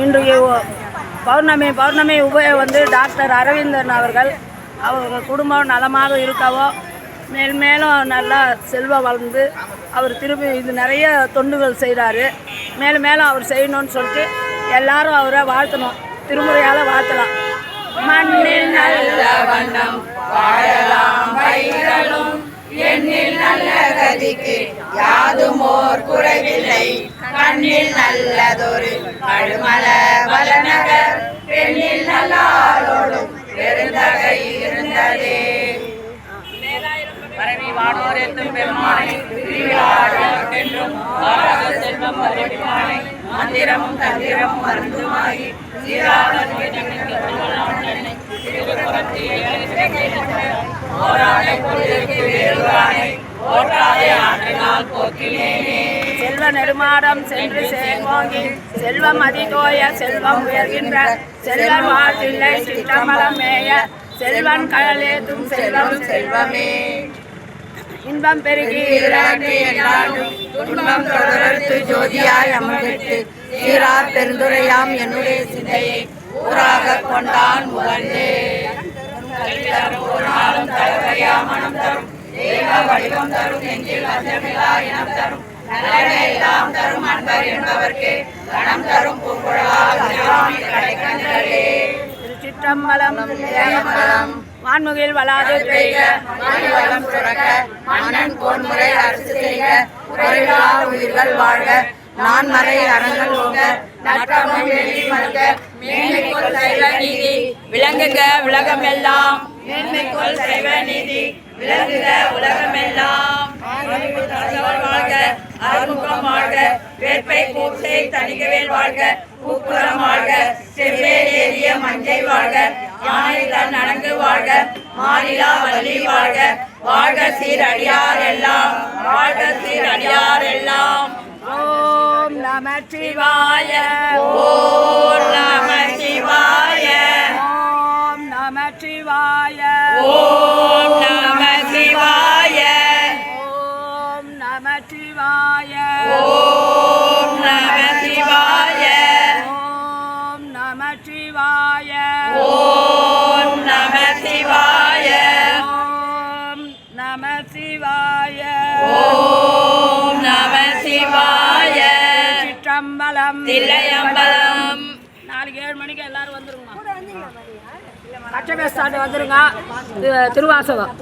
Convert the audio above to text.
இன்றைய பௌர்ணமி உபய டாக்டர் அரவிந்தன் அவர்கள் குடும்பம் நலமாக இருக்கவோ மேலும் நல்லா செல்வம் வளர்ந்து அவர் திரும்பி இது நிறைய தொண்டுகள் செய்கிறாரு. மேலும் அவர் செய்யணும்னு சொல்லிட்டு எல்லாரும் அவரை வாழ்த்தணும், திருமுறையால் வாழ்த்தலாம். மண்ணில் நல்ல வண்ணம் வாழலாம் பயிர்களும் எண்ணில் நல்ல கதிக்கு யாதுமோர் குறைவில்லை கண்ணில் நல்லதொரு கழுமல வளநகர் பெண்ணில் நல்லாரோடும் பெருந்தகை இருந்ததே. பரவி வானோர் எத்தும் பெருமானை என்றும் செல்வம் வருமானை மந்திரமும் தந்திரமும் மருந்துமாகி செல்வ நெடுமாடம் சென்று சேர்வோங்கி செல்வம் அதிகோய செல்வம் உயர்கின்ற செல்வம் வாழ்வில்லை சிற்றம்பலம் மேய செல்வன் கடலேத்தும் செல்வம் செல்வமே. இன்பம் பெருகி துன்பம் தொடர்ந்து ஜோதியாய் அமர்ந்து சீரார் பெருந்துரையாம் என்னுடைய சிந்தையை ஊராக கொண்டான் முகழ்ந்தே. நாளும் தலைவரையா மனம் தரும் தெய்வ வடிவம் தரும் நெஞ்சில் வஞ்சமில்லா இனம் தரும் எல்லாம் தரும் அன்பர் என்பவர்க்கு கணம் தரும் பூங்குழலால் கிடைக்கின்றே. திருச்சிற்றம்பலம் வான்முகில் வளாது பெய்க மணிவளம் சுரக்க மன்னன் பொன்முறை அரசு செய்க குறைவில்லாத உயிர்கள் வாழ்க நான்மறை அறங்கள் ஓங்க நற்றமிழ் வெளி மல்க மேன்மைக்குள் சைவ நீதி விளங்குக உலகமெல்லாம் மேன்மைக்குள் சைவ நீதி விளங்குக உலகமெல்லாம் வாழ்க அருமுகம் வாழ்க வேட்பை பூசை தணிகவேல் வாழ்க பூக்குளம் வாழ்க செவ்வேல் ஏறிய மஞ்சை வாழ்க யானைதன் நனங்கு வாழ்க மாநிலா வள்ளி வாழ்க வாழ்க சீரடியார் எல்லாம் வாழ்க சீரடியார் எல்லாம். ஓம் நம சிவாய ஓம் நம சிவாய ஓம் நம சிவாய ஓம் நம சிவாய ஓம் நம சிவாய ஓம் நம சிவாய ஓம் நம சிவாய ஓம் நம சிவாய ஓம் நம சிவாய ஓம் நம சிவாய. சிற்றம்பலம் தில்லையம்பலம். 4-7 மணிக்கு எல்லாரும் வந்துருங்க. கச்சபேஸ்தாண்டு வந்துருங்க. திருவாசகம்